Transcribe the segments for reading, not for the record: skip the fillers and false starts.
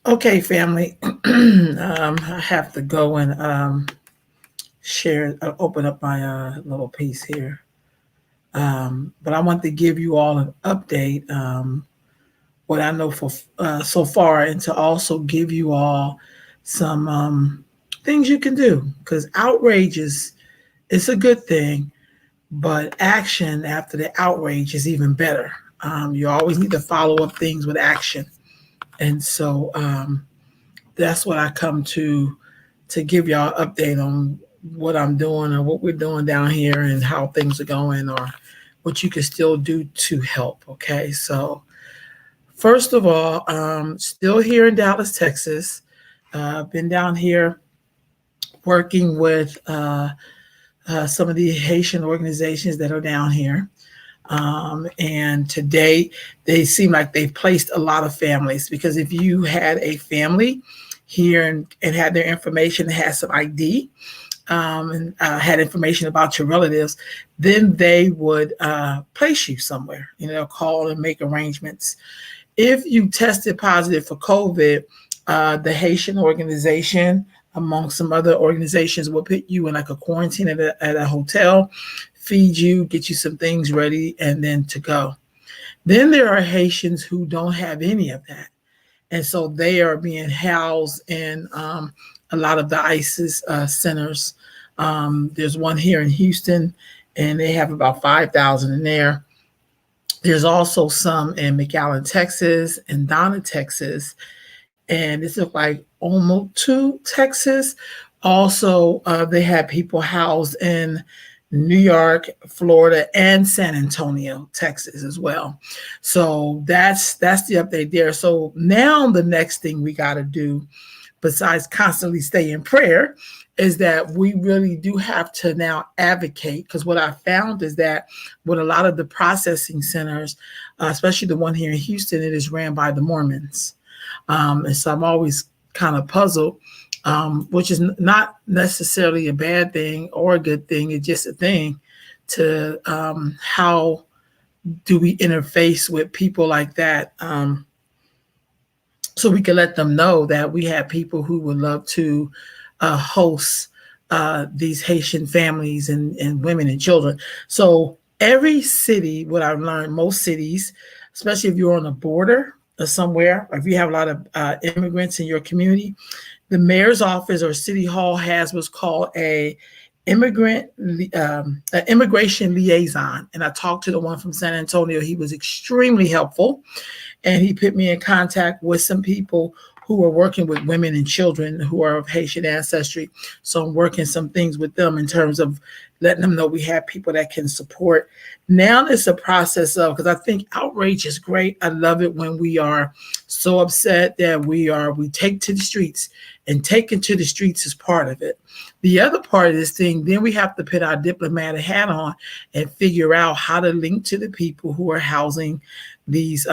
Okay, family. I have to go and open up my little piece here. But I want to give you all an update, what I know for so far, and to also give you all some things you can do. Because outrage is it's a good thing, but action after the outrage is even better. You always need to follow up things with action, and so that's what I come to give y'all an update on what I'm doing or what we're doing down here and how things are going or what you can still do to help. Okay, so first of all, still here in Dallas, Texas. Been down here working with some of the Haitian organizations that are down here. And today they seem like they've placed a lot of families because if you had a family here and had their information, had some ID, and had information about your relatives, then they would place you somewhere. Call and make arrangements. If you tested positive for COVID, the Haitian organization, among some other organizations, will put you in like a quarantine at a hotel, feed you, get you some things ready, and then to go. Then there are Haitians who don't have any of that. And so they are being housed in a lot of the ISIS centers. There's one here in Houston, and they have about 5,000 in there. There's also some in McAllen, Texas, and Donna, Texas, and this is like Omotu, Texas. Also, they have people housed in New York, Florida, and San Antonio, Texas, as well. So that's the update there. So now the next thing we got to do, besides constantly stay in prayer, is that we really do have to now advocate, because what I found is that with a lot of the processing centers, especially the one here in Houston, it is ran by the Mormons. And so I'm always kind of puzzled, which is not necessarily a bad thing or a good thing. It's just a thing to how do we interface with people like that, so we can let them know that we have people who would love to host these Haitian families and women and children. So every city, what I've learned, most cities, especially if you're on a border or somewhere, or if you have a lot of immigrants in your community, the mayor's office or city hall has what's called an immigration liaison. And I talked to the one from San Antonio. He was extremely helpful, and he put me in contact with some people who are working with women and children who are of Haitian ancestry. So I'm working some things with them in terms of letting them know we have people that can support. Now it's a process of, because I think outrage is great. I love it when we are so upset that we take to the streets, and taking to the streets is part of it. The other part of this thing, then we have to put our diplomatic hat on and figure out how to link to the people who are housing these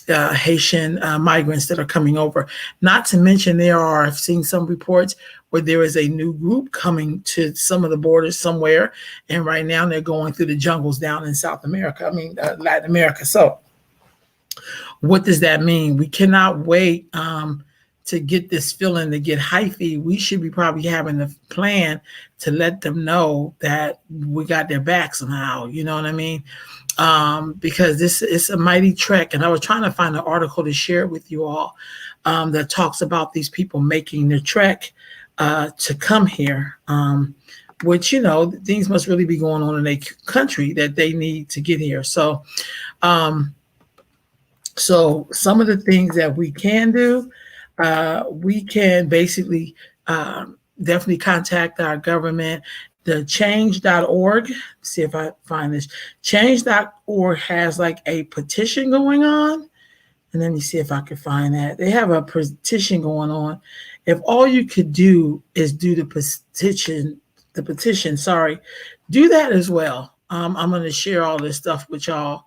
Haitian migrants that are coming over. Not to mention I've seen some reports where there is a new group coming to some of the borders somewhere, and right now they're going through the jungles down in Latin America. So what does that mean? We cannot wait to get this feeling, to get hyphy. We should be probably having a plan to let them know that we got their back somehow. You know what I mean? Because this is a mighty trek. And I was trying to find an article to share with you all that talks about these people making the trek to come here, which, things must really be going on in a country that they need to get here. So some of the things that we can do, we can basically definitely contact our government. The change.org, see if I find this. Change.org has like a petition going on. And let me see if I can find that. They have a petition going on. If all you could do is do the petition, do that as well. I'm going to share all this stuff with y'all.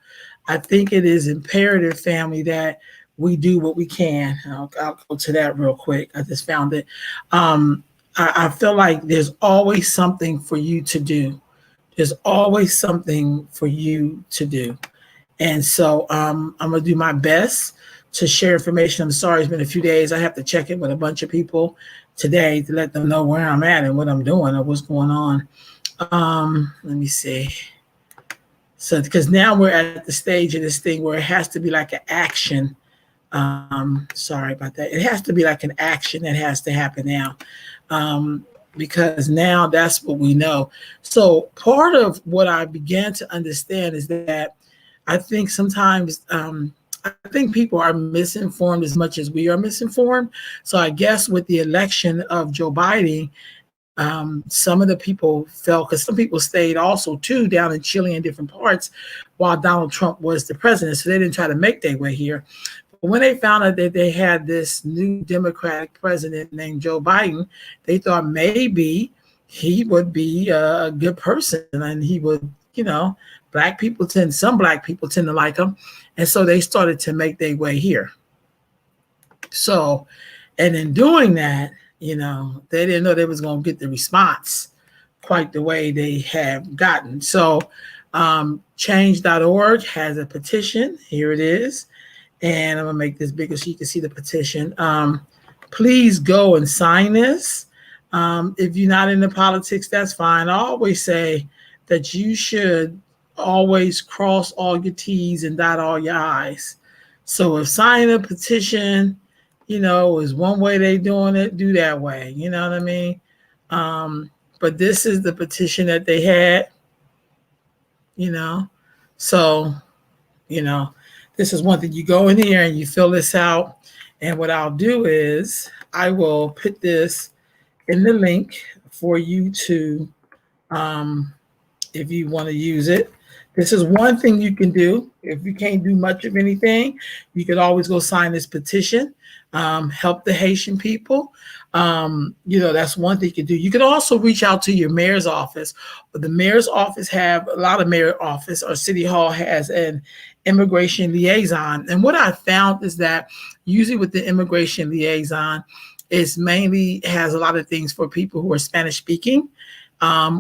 I think it is imperative, family, that we do what we can. I'll go to that real quick. I just found it. I feel like there's always something for you to do. There's always something for you to do. And so I'm going to do my best to share information. I'm sorry, it's been a few days. I have to check in with a bunch of people today to let them know where I'm at and what I'm doing or what's going on. Let me see. So, because now we're at the stage of this thing where it has to be like an action. Sorry about that. It has to be like an action that has to happen now. Because now that's what we know. So part of what I began to understand is that I think sometimes I think people are misinformed as much as we are misinformed. So I guess with the election of Joe Biden, some of the people felt, because some people stayed also too down in Chile and different parts while Donald Trump was the president. So they didn't try to make their way here. But when they found out that they had this new Democratic president named Joe Biden, they thought maybe he would be a good person and he would, some black people tend to like him. And so they started to make their way here. So, and in doing that, they didn't know they was going to get the response quite the way they have gotten. So change.org has a petition. Here it is. And I'm going to make this bigger so you can see the petition. Please go and sign this. If you're not into politics, that's fine. I always say that you should always cross all your T's and dot all your I's. So if signing a petition, is one way they doing it, do that way. You know what I mean? But this is the petition that they had, So, this is one thing. You go in here and you fill this out. And what I'll do is I will put this in the link for you to, if you want to use it. This is one thing you can do. If you can't do much of anything, you could always go sign this petition, help the Haitian people. That's one thing you can do. You can also reach out to your mayor's office. The mayor's office a lot of mayor office or city hall has an immigration liaison. And what I found is that usually with the immigration liaison, it's mainly has a lot of things for people who are Spanish speaking.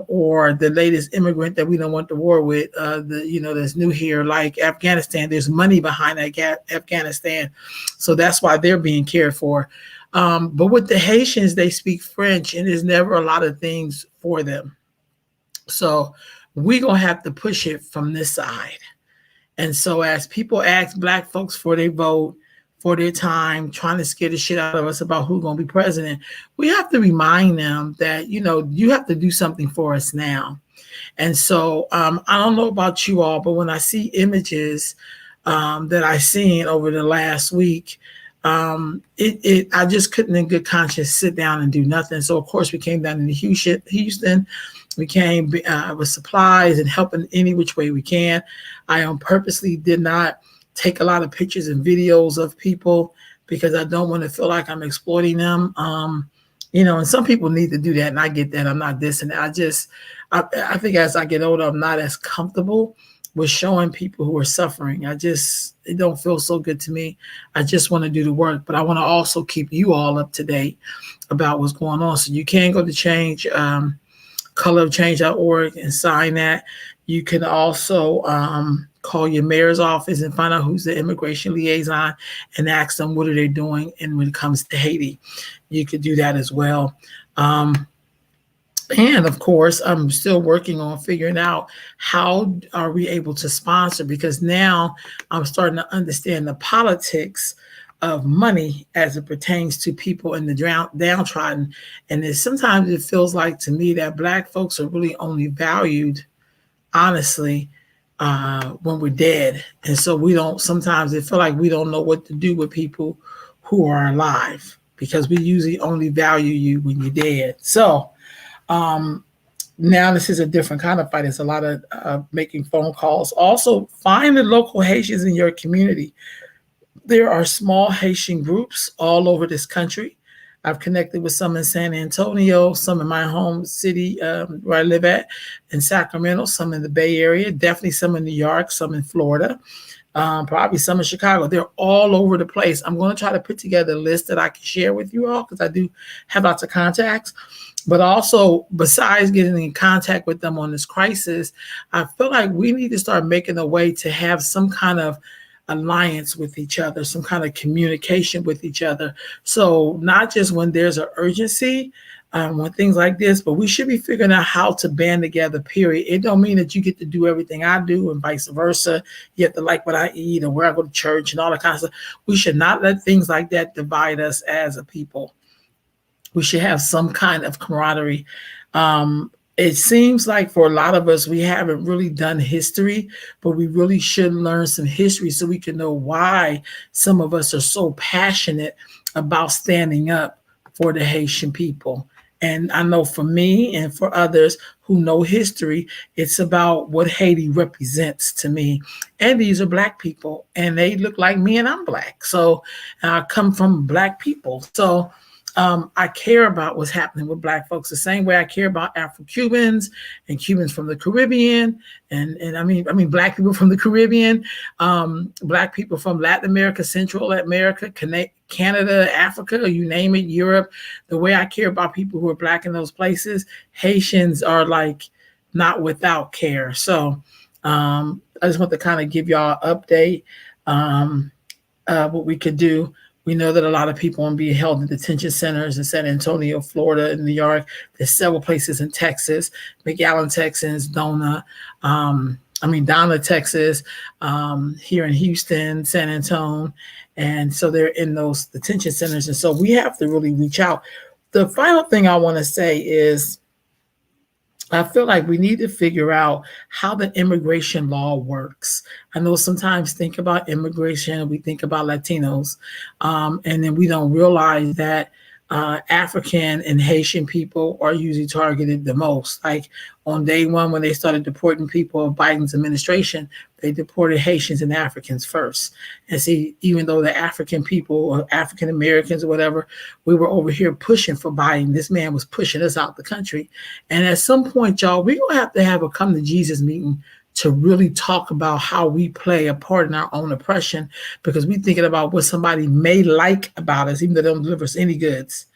Or the latest immigrant that we don't want to war with, that's new here, like Afghanistan. There's money behind Afghanistan. So that's why they're being cared for. But with the Haitians, they speak French and there's never a lot of things for them. So we're going to have to push it from this side. And so as people ask Black folks for their vote, for their time, trying to scare the shit out of us about who's going to be president, we have to remind them that, you have to do something for us now. And so I don't know about you all, but when I see images that I seen over the last week, I just couldn't in good conscience sit down and do nothing. So of course we came down into Houston. We came with supplies and helping any which way we can. I purposely did not take a lot of pictures and videos of people because I don't want to feel like I'm exploiting them. And some people need to do that, and I get that. I'm not dissing it. I think as I get older, I'm not as comfortable with showing people who are suffering. It don't feel so good to me. I just want to do the work, but I want to also keep you all up to date about what's going on. So you can go to colorofchange.org and sign that. You can also call your mayor's office and find out who's the immigration liaison and ask them what are they doing. And when it comes to Haiti, you could do that as well. And of course, I'm still working on figuring out how are we able to sponsor, because now I'm starting to understand the politics of money as it pertains to people in the downtrodden. And sometimes it feels like to me that Black folks are really only valued, honestly, when we're dead. And so sometimes it feel like we don't know what to do with people who are alive, because we usually only value you when you're dead. So now this is a different kind of fight. It's a lot of making phone calls. Also, find the local Haitians in your community. There are small Haitian groups all over this country. I've connected with some in San Antonio, some in my home city where I live at, in Sacramento, some in the Bay Area, definitely some in New York, some in Florida, probably some in Chicago. They're all over the place. I'm going to try to put together a list that I can share with you all, because I do have lots of contacts. But also, besides getting in contact with them on this crisis, I feel like we need to start making a way to have some kind of alliance with each other, some kind of communication with each other. So not just when there's an urgency, when things like this, but we should be figuring out how to band together, period. It don't mean that you get to do everything I do and vice versa. You have to like what I eat and where I go to church and all that kind of stuff. We should not let things like that divide us as a people. We should have some kind of camaraderie. It seems like for a lot of us, we haven't really done history, but we really should learn some history so we can know why some of us are so passionate about standing up for the Haitian people. And I know for me and for others who know history, it's about what Haiti represents to me. And these are Black people, and they look like me, and I'm Black. So I come from Black people. So I care about what's happening with Black folks the same way I care about Afro-Cubans and Cubans from the Caribbean, and I mean Black people from the Caribbean, Black people from Latin America, Central America, Canada, Africa, you name it, Europe. The way I care about people who are Black in those places, Haitians are like not without care. So I just want to kind of give y'all an update. What we could do. We know that a lot of people are being held in detention centers in San Antonio, Florida, and New York. There's several places in Texas, McAllen, Texas, Donna, Texas, here in Houston, San Antonio. And so they're in those detention centers. And so we have to really reach out. The final thing I want to say is I feel like we need to figure out how the immigration law works. I know sometimes think about immigration, we think about Latinos, and then we don't realize that African and Haitian people are usually targeted the most. Like on day one, when they started deporting people of Biden's administration, they deported Haitians and Africans first. And see, even though the African people or African Americans or whatever, we were over here pushing for Biden. This man was pushing us out the country. And at some point, y'all, we're going to have a come to Jesus meeting to really talk about how we play a part in our own oppression, because we're thinking about what somebody may like about us, even though they don't deliver us any goods,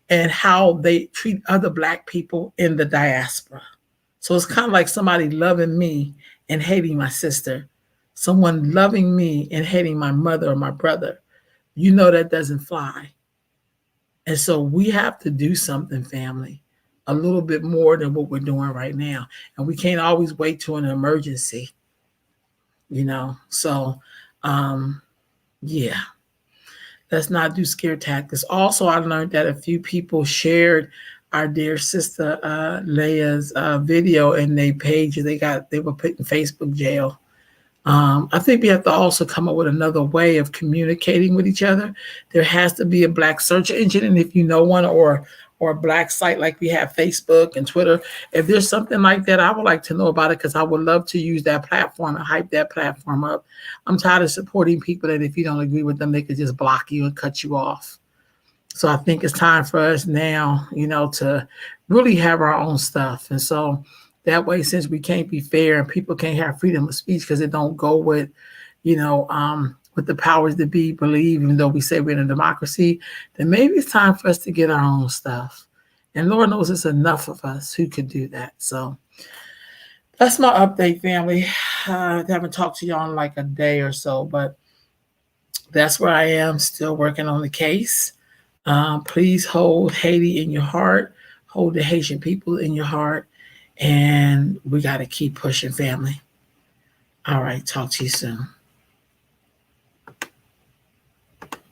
and how they treat other Black people in the diaspora. So it's kind of like somebody loving me and hating my sister, someone loving me and hating my mother or my brother. You know that doesn't fly. And so we have to do something, family, a little bit more than what we're doing right now. And we can't always wait to an emergency, So, yeah, let's not do scare tactics. Also, I learned that a few people shared our dear sister Leia's video in their page. They were put in Facebook jail. I think we have to also come up with another way of communicating with each other. There has to be a Black search engine, and if you know one, or a Black site like we have Facebook and Twitter, if there's something like that, I would like to know about it, because I would love to use that platform and hype that platform up. I'm tired of supporting people that if you don't agree with them, they could just block you and cut you off. So I think it's time for us now, to really have our own stuff. And so that way, since we can't be fair and people can't have freedom of speech because it don't go with, with the powers that be believe, even though we say we're in a democracy, then maybe it's time for us to get our own stuff. And Lord knows it's enough of us who could do that. So that's my update, family. I haven't talked to y'all in like a day or so, but that's where I am, still working on the case. Please hold Haiti in your heart, hold the Haitian people in your heart, and we got to keep pushing, family. All right, talk to you soon.